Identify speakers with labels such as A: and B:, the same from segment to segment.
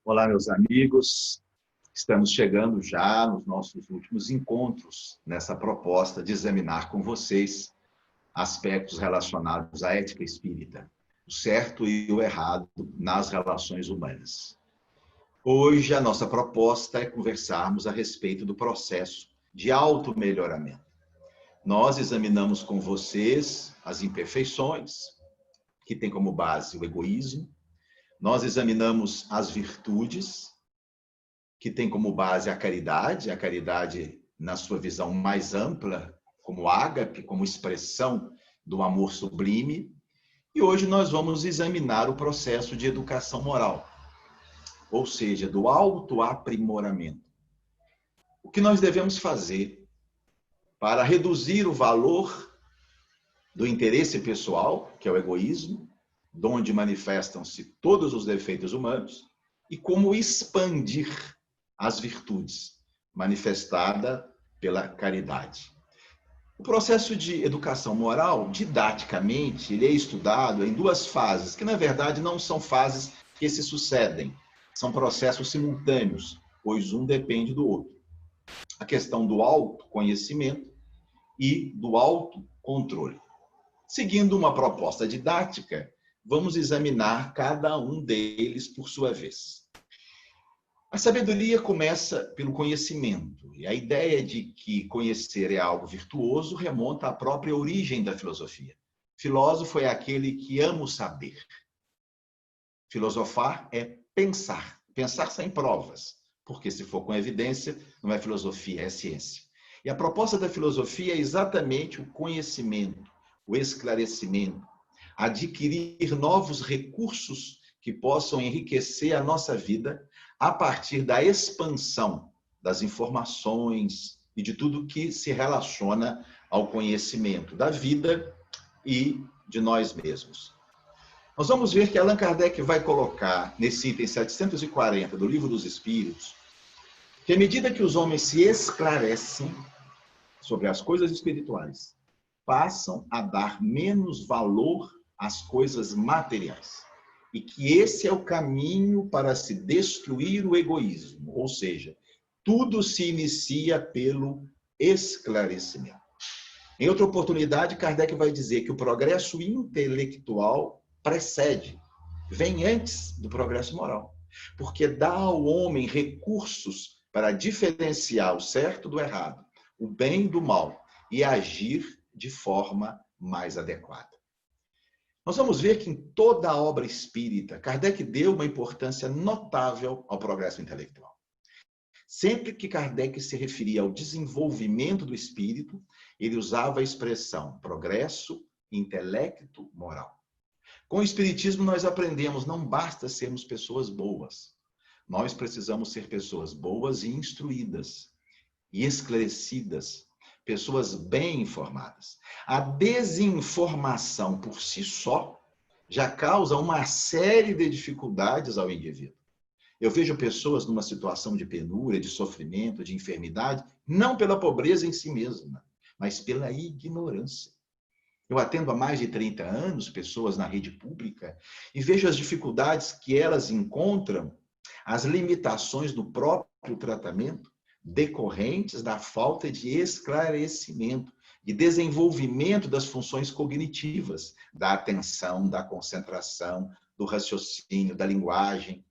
A: Olá, meus amigos. Estamos chegando já nos nossos últimos encontros nessa proposta de examinar com vocês aspectos relacionados à ética espírita, o certo e o errado nas relações humanas. Hoje, a nossa proposta é conversarmos a respeito do processo de auto-melhoramento. Nós examinamos com vocês as imperfeições, que tem como base o egoísmo. Nós examinamos as virtudes, que tem como base a caridade na sua visão mais ampla, como ágape, como expressão do amor sublime. E hoje nós vamos examinar o processo de educação moral, ou seja, do autoaprimoramento. O que nós devemos fazer para reduzir o valor do interesse pessoal, que é o egoísmo, de onde manifestam-se todos os defeitos humanos, e como expandir as virtudes, manifestada pela caridade. O processo de educação moral, didaticamente, ele é estudado em duas fases, que na verdade não são fases que se sucedem, são processos simultâneos, pois um depende do outro. A questão do autoconhecimento e do autocontrole. Seguindo uma proposta didática, vamos examinar cada um deles por sua vez. A sabedoria começa pelo conhecimento, e a ideia de que conhecer é algo virtuoso remonta à própria origem da filosofia. Filósofo é aquele que ama o saber. Filosofar é pensar, pensar sem provas, porque se for com evidência, não é filosofia, é ciência. E a proposta da filosofia é exatamente o conhecimento, o esclarecimento, adquirir novos recursos que possam enriquecer a nossa vida a partir da expansão das informações e de tudo que se relaciona ao conhecimento da vida e de nós mesmos. Nós vamos ver que Allan Kardec vai colocar nesse item 740 do Livro dos Espíritos que à medida que os homens se esclarecem sobre as coisas espirituais, passam a dar menos valor às coisas materiais. E que esse é o caminho para se destruir o egoísmo. Ou seja, tudo se inicia pelo esclarecimento. Em outra oportunidade, Kardec vai dizer que o progresso intelectual precede, vem antes do progresso moral. Porque dá ao homem recursos para diferenciar o certo do errado, o bem do mal e agir de forma mais adequada. Nós vamos ver que em toda a obra espírita, Kardec deu uma importância notável ao progresso intelectual. Sempre que Kardec se referia ao desenvolvimento do espírito, ele usava a expressão progresso, intelecto, moral. Com o espiritismo nós aprendemos, não basta sermos pessoas boas. Nós precisamos ser pessoas boas e instruídas, e esclarecidas, pessoas bem informadas. A desinformação por si só já causa uma série de dificuldades ao indivíduo. Eu vejo pessoas numa situação de penúria, de sofrimento, de enfermidade, não pela pobreza em si mesma, mas pela ignorância. Eu atendo há mais de 30 anos pessoas na rede pública e vejo as dificuldades que elas encontram, as limitações do próprio tratamento, decorrentes da falta de esclarecimento, de desenvolvimento das funções cognitivas, da atenção, da concentração, do raciocínio, da linguagem,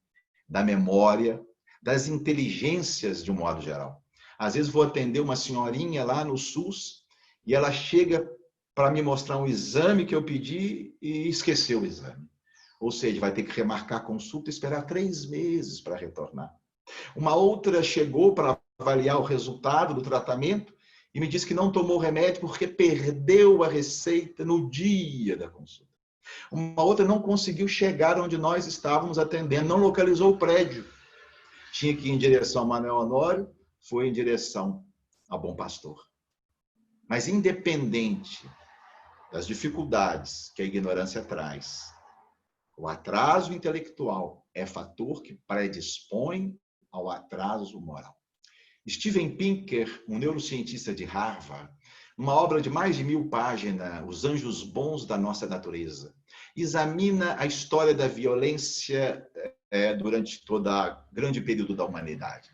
A: da memória, das inteligências de um modo geral. Às vezes vou atender uma senhorinha lá no SUS e ela chega para me mostrar um exame que eu pedi e esqueceu o exame. Ou seja, vai ter que remarcar a consulta e esperar 3 meses para retornar. Uma outra chegou para avaliar o resultado do tratamento e me disse que não tomou remédio porque perdeu a receita no dia da consulta. Uma outra não conseguiu chegar onde nós estávamos atendendo, não localizou o prédio. Tinha que ir em direção a Manuel Honório, foi em direção a Bom Pastor. Mas independente das dificuldades que a ignorância traz, o atraso intelectual é fator que predispõe ao atraso moral. Steven Pinker, um neurocientista de Harvard, numa obra de mais de 1000 páginas, Os Anjos Bons da Nossa Natureza, examina a história da violência durante todo o grande período da humanidade.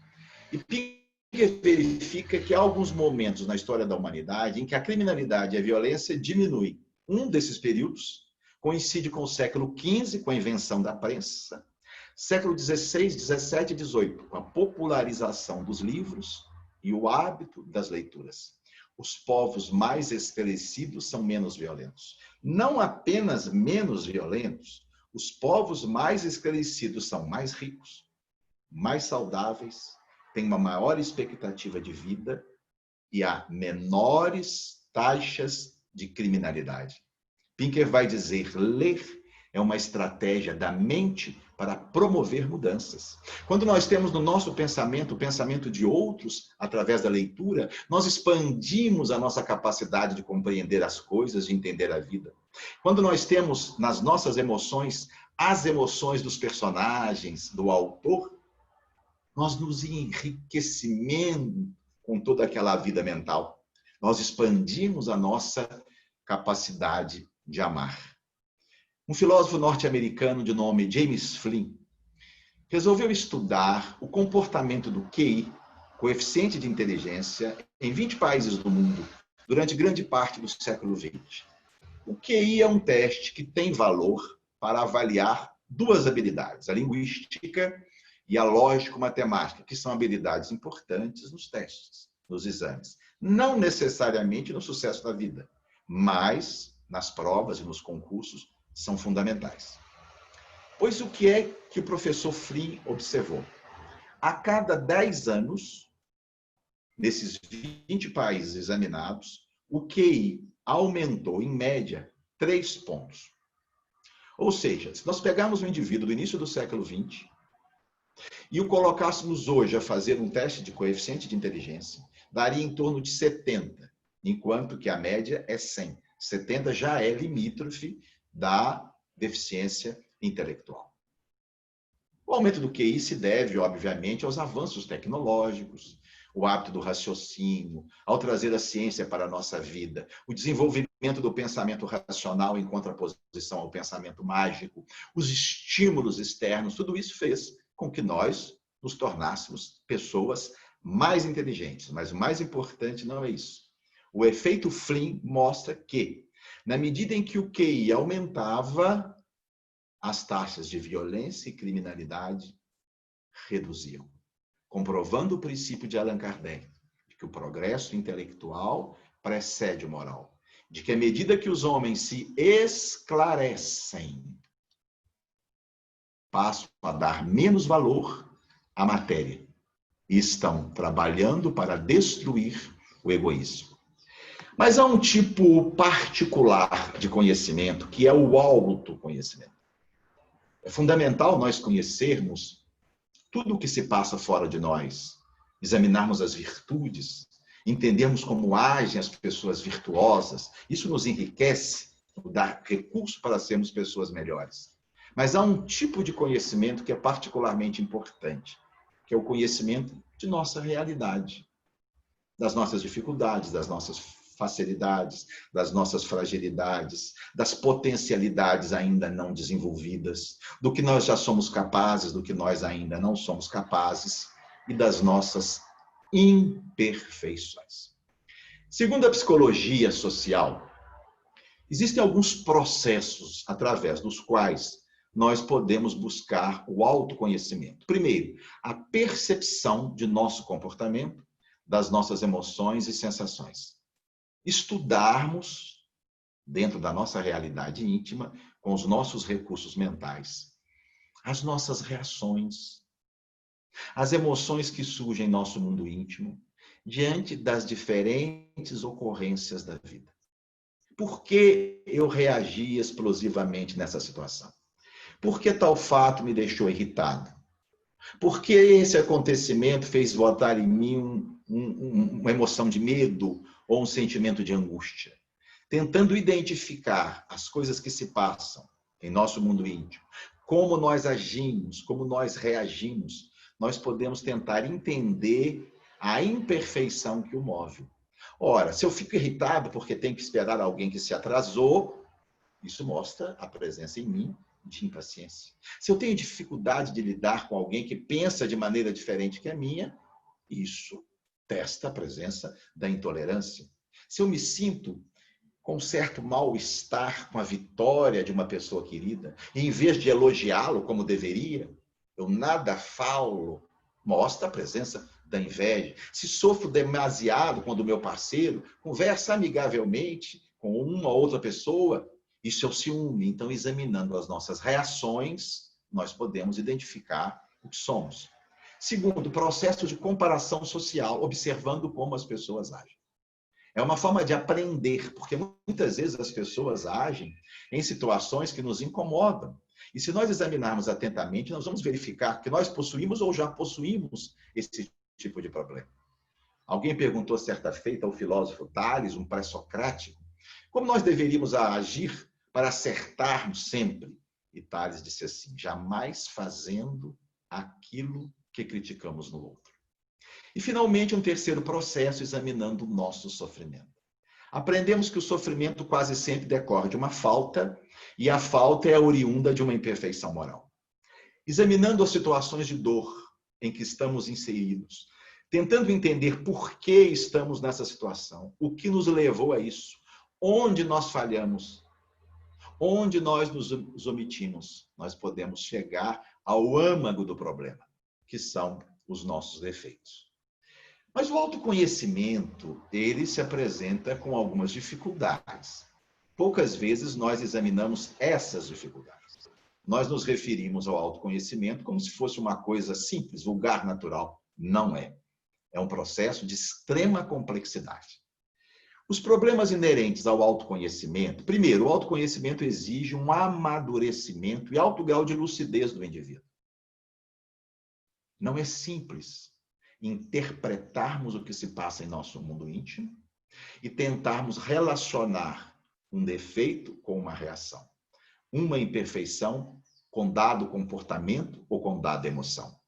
A: E Pinker verifica que há alguns momentos na história da humanidade em que a criminalidade e a violência diminuem. Um desses períodos coincide com o século XV, com a invenção da prensa, século XVI, XVII e XVIII, com a popularização dos livros e o hábito das leituras. Os povos mais esclarecidos são menos violentos. Não apenas menos violentos, os povos mais esclarecidos são mais ricos, mais saudáveis, têm uma maior expectativa de vida e há menores taxas de criminalidade. Pinker vai dizer: ler é uma estratégia da mente para promover mudanças. Quando nós temos no nosso pensamento o pensamento de outros, através da leitura, nós expandimos a nossa capacidade de compreender as coisas, de entender a vida. Quando nós temos nas nossas emoções as emoções dos personagens, do autor, nós nos enriquecemos com toda aquela vida mental. Nós expandimos a nossa capacidade de amar. Um filósofo norte-americano de nome James Flynn resolveu estudar o comportamento do QI, coeficiente de inteligência, em 20 países do mundo, durante grande parte do século XX. O QI é um teste que tem valor para avaliar duas habilidades, a linguística e a lógico-matemática, que são habilidades importantes nos testes, nos exames. Não necessariamente no sucesso da vida, mas nas provas e nos concursos são fundamentais. Pois o que é que o professor Flynn observou? A cada 10 anos, nesses 20 países examinados, o QI aumentou, em média, 3 pontos. Ou seja, se nós pegarmos um indivíduo do início do século XX e o colocássemos hoje a fazer um teste de coeficiente de inteligência, daria em torno de 70, enquanto que a média é 100. 70 já é limítrofe da deficiência intelectual. O aumento do QI se deve, obviamente, aos avanços tecnológicos, o hábito do raciocínio, ao trazer a ciência para a nossa vida, o desenvolvimento do pensamento racional em contraposição ao pensamento mágico, os estímulos externos, tudo isso fez com que nós nos tornássemos pessoas mais inteligentes. Mas o mais importante não é isso. O efeito Flynn mostra que, na medida em que o QI aumentava, as taxas de violência e criminalidade reduziam, comprovando o princípio de Allan Kardec, de que o progresso intelectual precede o moral, de que à medida que os homens se esclarecem, passam a dar menos valor à matéria e estão trabalhando para destruir o egoísmo. Mas há um tipo particular de conhecimento, que é o autoconhecimento. É fundamental nós conhecermos tudo o que se passa fora de nós, examinarmos as virtudes, entendermos como agem as pessoas virtuosas. Isso nos enriquece, nos dá recurso para sermos pessoas melhores. Mas há um tipo de conhecimento que é particularmente importante, que é o conhecimento de nossa realidade, das nossas dificuldades, das nossas facilidades, das nossas fragilidades, das potencialidades ainda não desenvolvidas, do que nós já somos capazes, do que nós ainda não somos capazes e das nossas imperfeições. Segundo a psicologia social, existem alguns processos através dos quais nós podemos buscar o autoconhecimento. Primeiro, a percepção de nosso comportamento, das nossas emoções e sensações. Estudarmos, dentro da nossa realidade íntima, com os nossos recursos mentais, as nossas reações, as emoções que surgem em nosso mundo íntimo, diante das diferentes ocorrências da vida. Por que eu reagi explosivamente nessa situação? Por que tal fato me deixou irritado? Por que esse acontecimento fez botar em mim uma emoção de medo ou um sentimento de angústia? Tentando identificar as coisas que se passam em nosso mundo íntimo, como nós agimos, como nós reagimos, nós podemos tentar entender a imperfeição que o move. Ora, se eu fico irritado porque tenho que esperar alguém que se atrasou, isso mostra a presença em mim de impaciência. Se eu tenho dificuldade de lidar com alguém que pensa de maneira diferente que a minha, isso testa a presença da intolerância. Se eu me sinto com certo mal-estar com a vitória de uma pessoa querida, e em vez de elogiá-lo como deveria, eu nada falo, mostra a presença da inveja. Se sofro demasiado quando o meu parceiro conversa amigavelmente com uma ou outra pessoa, isso é o ciúme. Então, examinando as nossas reações, nós podemos identificar o que somos. Segundo, processo de comparação social, observando como as pessoas agem. É uma forma de aprender, porque muitas vezes as pessoas agem em situações que nos incomodam. E se nós examinarmos atentamente, nós vamos verificar que nós possuímos ou já possuímos esse tipo de problema. Alguém perguntou certa feita ao filósofo Tales, um pré-socrático, como nós deveríamos agir para acertarmos sempre. E Tales disse assim: jamais fazendo aquilo que criticamos no outro. E, finalmente, um terceiro processo, examinando o nosso sofrimento. Aprendemos que o sofrimento quase sempre decorre de uma falta, e a falta é oriunda de uma imperfeição moral. Examinando as situações de dor em que estamos inseridos, tentando entender por que estamos nessa situação, o que nos levou a isso, onde nós falhamos, onde nós nos omitimos, nós podemos chegar ao âmago do problema, que são os nossos defeitos. Mas o autoconhecimento, ele se apresenta com algumas dificuldades. Poucas vezes nós examinamos essas dificuldades. Nós nos referimos ao autoconhecimento como se fosse uma coisa simples, vulgar, natural. Não é. É um processo de extrema complexidade. Os problemas inerentes ao autoconhecimento, primeiro, o autoconhecimento exige um amadurecimento e alto grau de lucidez do indivíduo. Não é simples interpretarmos o que se passa em nosso mundo íntimo e tentarmos relacionar um defeito com uma reação, uma imperfeição com dado comportamento ou com dada emoção.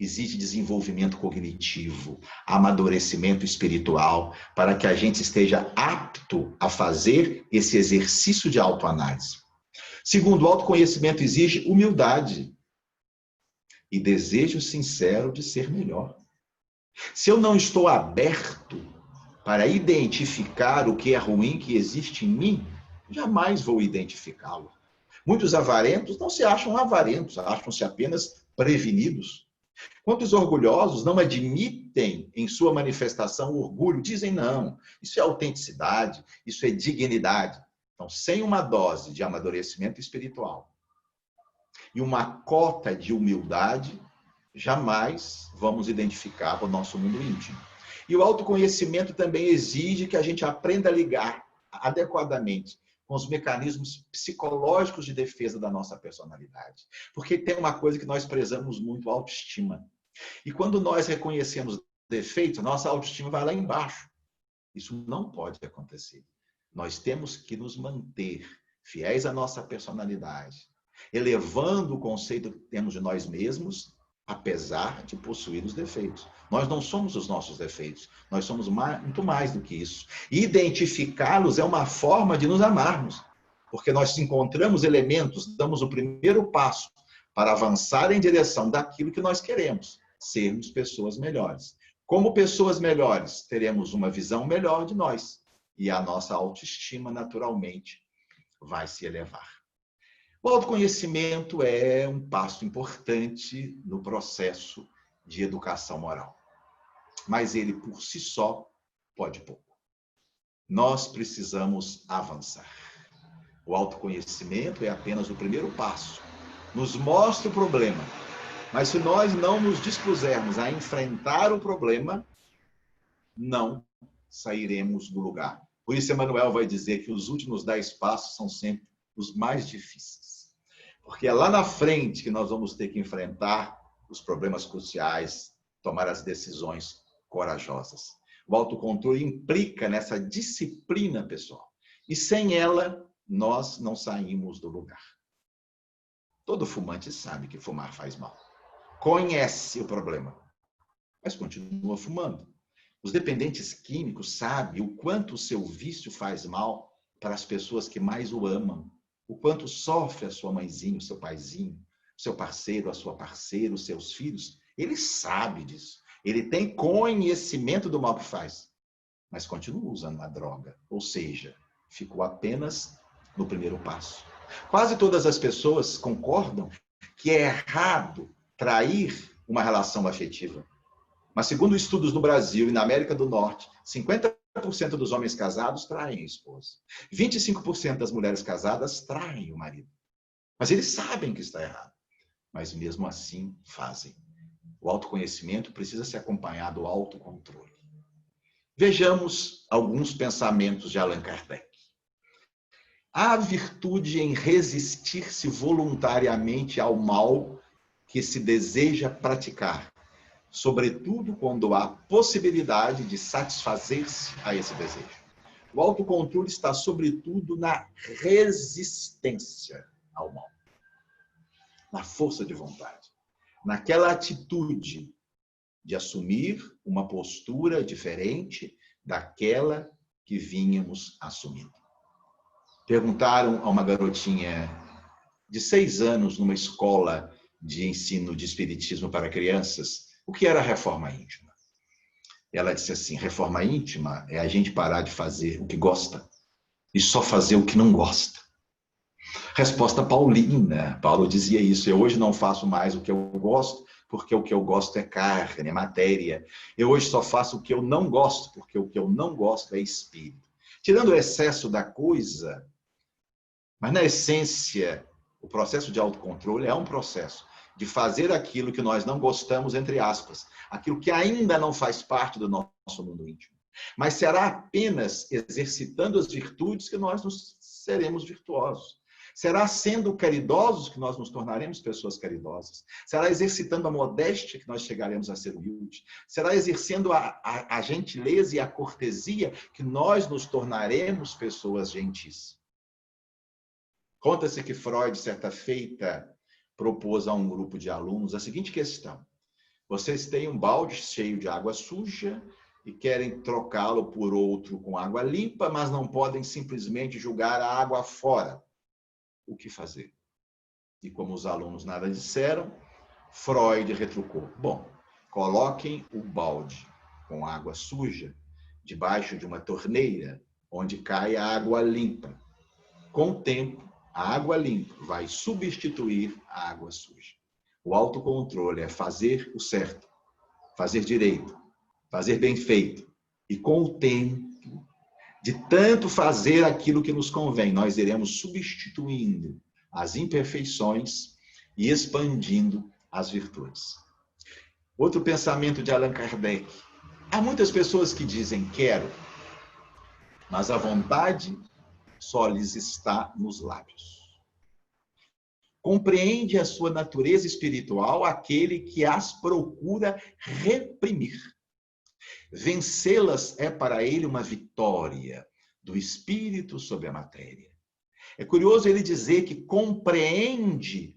A: Existe desenvolvimento cognitivo, amadurecimento espiritual, para que a gente esteja apto a fazer esse exercício de autoanálise. Segundo, o autoconhecimento exige humildade e desejo sincero de ser melhor. Se eu não estou aberto para identificar o que é ruim que existe em mim, jamais vou identificá-lo. Muitos avarentos não se acham avarentos, acham-se apenas prevenidos. Quantos orgulhosos não admitem em sua manifestação o orgulho, dizem não, isso é autenticidade, isso é dignidade. Então, sem uma dose de amadurecimento espiritual e uma cota de humildade, jamais vamos identificar o nosso mundo íntimo. E o autoconhecimento também exige que a gente aprenda a ligar adequadamente com os mecanismos psicológicos de defesa da nossa personalidade. Porque tem uma coisa que nós prezamos muito, a autoestima. E quando nós reconhecemos defeitos, nossa autoestima vai lá embaixo. Isso não pode acontecer. Nós temos que nos manter fiéis à nossa personalidade, elevando o conceito que temos de nós mesmos, apesar de possuir os defeitos. Nós não somos os nossos defeitos, nós somos muito mais do que isso. Identificá-los é uma forma de nos amarmos, porque nós encontramos elementos, damos o primeiro passo para avançar em direção daquilo que nós queremos, sermos pessoas melhores. Como pessoas melhores, teremos uma visão melhor de nós e a nossa autoestima, naturalmente, vai se elevar. O autoconhecimento é um passo importante no processo de educação moral. Mas ele, por si só, pode pouco. Nós precisamos avançar. O autoconhecimento é apenas o primeiro passo. Nos mostra o problema. Mas se nós não nos dispusermos a enfrentar o problema, não sairemos do lugar. Por isso, Emmanuel vai dizer que os últimos 10 passos são sempre os mais difíceis. Porque é lá na frente que nós vamos ter que enfrentar os problemas cruciais, tomar as decisões corajosas. O autocontrole implica nessa disciplina pessoal. E sem ela, nós não saímos do lugar. Todo fumante sabe que fumar faz mal. Conhece o problema, mas continua fumando. Os dependentes químicos sabem o quanto o seu vício faz mal para as pessoas que mais o amam. o quanto sofre a sua mãezinha, o seu paizinho, o seu parceiro, a sua parceira, os seus filhos. Ele sabe disso. Ele tem conhecimento do mal que faz, mas continua usando a droga. Ou seja, ficou apenas no primeiro passo. Quase todas as pessoas concordam que é errado trair uma relação afetiva. Mas, segundo estudos no Brasil e na América do Norte, 50% dos homens casados traem a esposa. 25% das mulheres casadas traem o marido. Mas eles sabem que está errado. Mas, mesmo assim, fazem. O autoconhecimento precisa ser acompanhado do autocontrole. Vejamos alguns pensamentos de Allan Kardec. Há virtude em resistir-se voluntariamente ao mal que se deseja praticar, sobretudo quando há possibilidade de satisfazer-se a esse desejo. O autocontrole está, sobretudo, na resistência ao mal, na força de vontade, naquela atitude de assumir uma postura diferente daquela que vínhamos assumindo. Perguntaram a uma garotinha de 6 anos numa escola de ensino de espiritismo para crianças o que era a reforma íntima. Ela disse assim: reforma íntima é a gente parar de fazer o que gosta e só fazer o que não gosta. Resposta paulina. Paulo dizia isso: eu hoje não faço mais o que eu gosto, porque o que eu gosto é carne, é matéria. Eu hoje só faço o que eu não gosto, porque o que eu não gosto é espírito. Tirando o excesso da coisa, mas na essência, o processo de autocontrole é um processo de fazer aquilo que nós não gostamos, entre aspas, aquilo que ainda não faz parte do nosso mundo íntimo. Mas será apenas exercitando as virtudes que nós seremos virtuosos. Será sendo caridosos que nós nos tornaremos pessoas caridosas. Será exercitando a modéstia que nós chegaremos a ser humildes. Será exercendo a gentileza e a cortesia que nós nos tornaremos pessoas gentis. Conta-se que Freud, certa feita, propôs a um grupo de alunos a seguinte questão: vocês têm um balde cheio de água suja e querem trocá-lo por outro com água limpa, mas não podem simplesmente jogar a água fora. O que fazer? E como os alunos nada disseram, Freud retrucou: bom, coloquem o balde com água suja debaixo de uma torneira onde cai a água limpa. Com o tempo, a água limpa vai substituir a água suja. O autocontrole é fazer o certo, fazer direito, fazer bem feito. E com o tempo, de tanto fazer aquilo que nos convém, nós iremos substituindo as imperfeições e expandindo as virtudes. Outro pensamento de Allan Kardec. Há muitas pessoas que dizem quero, mas a vontade só lhes está nos lábios. Compreende a sua natureza espiritual aquele que as procura reprimir. Vencê-las é para ele uma vitória do espírito sobre a matéria. É curioso ele dizer que compreende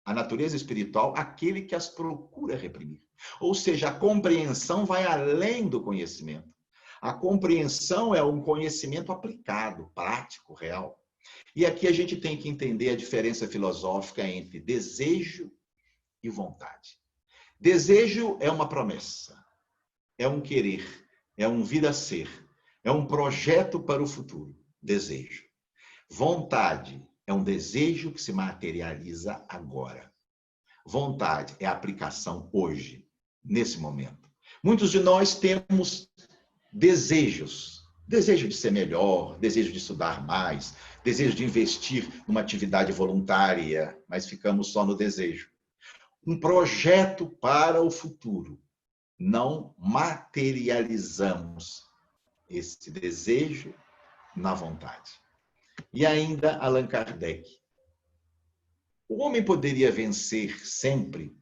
A: a natureza espiritual aquele que as procura reprimir. Ou seja, a compreensão vai além do conhecimento. A compreensão é um conhecimento aplicado, prático, real. E aqui a gente tem que entender a diferença filosófica entre desejo e vontade. Desejo é uma promessa, é um querer, é um vir a ser, é um projeto para o futuro. Desejo. Vontade é um desejo que se materializa agora. Vontade é a aplicação hoje, nesse momento. Muitos de nós temos desejos. Desejo de ser melhor, desejo de estudar mais, desejo de investir numa atividade voluntária, mas ficamos só no desejo. Um projeto para o futuro. Não materializamos esse desejo na vontade. E ainda Allan Kardec. O homem poderia vencer sempre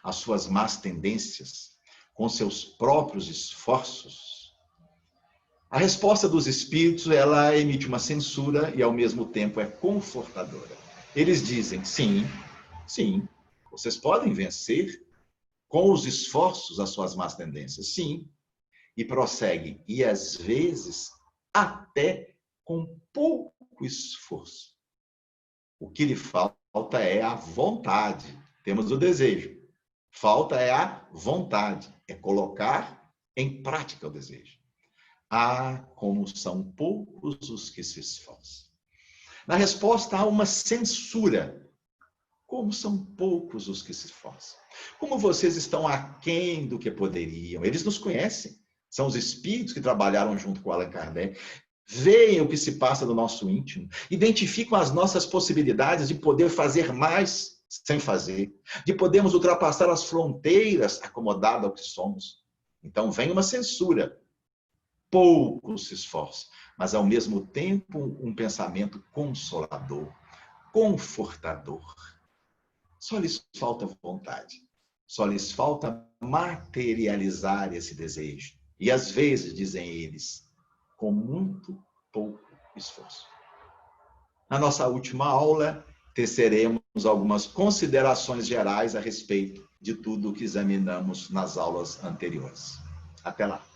A: as suas más tendências com seus próprios esforços? A resposta dos espíritos, ela emite uma censura e, ao mesmo tempo, é confortadora. Eles dizem, sim, sim, vocês podem vencer com os esforços as suas más tendências, sim. E prosseguem, e às vezes até com pouco esforço. O que lhe falta é a vontade. Temos o desejo. Falta é a vontade. É colocar em prática o desejo. Ah, como são poucos os que se esforçam. Na resposta, há uma censura. Como são poucos os que se esforçam. Como vocês estão aquém do que poderiam. Eles nos conhecem. São os espíritos que trabalharam junto com Allan Kardec. Veem o que se passa no nosso íntimo. Identificam as nossas possibilidades de poder fazer mais sem fazer. De podermos ultrapassar as fronteiras acomodadas ao que somos. Então vem uma censura. Poucos se esforçam. Mas ao mesmo tempo um pensamento consolador. Confortador. Só lhes falta vontade. Só lhes falta materializar esse desejo. E às vezes, dizem eles, com muito pouco esforço. Na nossa última aula, teceremos algumas considerações gerais a respeito de tudo o que examinamos nas aulas anteriores. Até lá.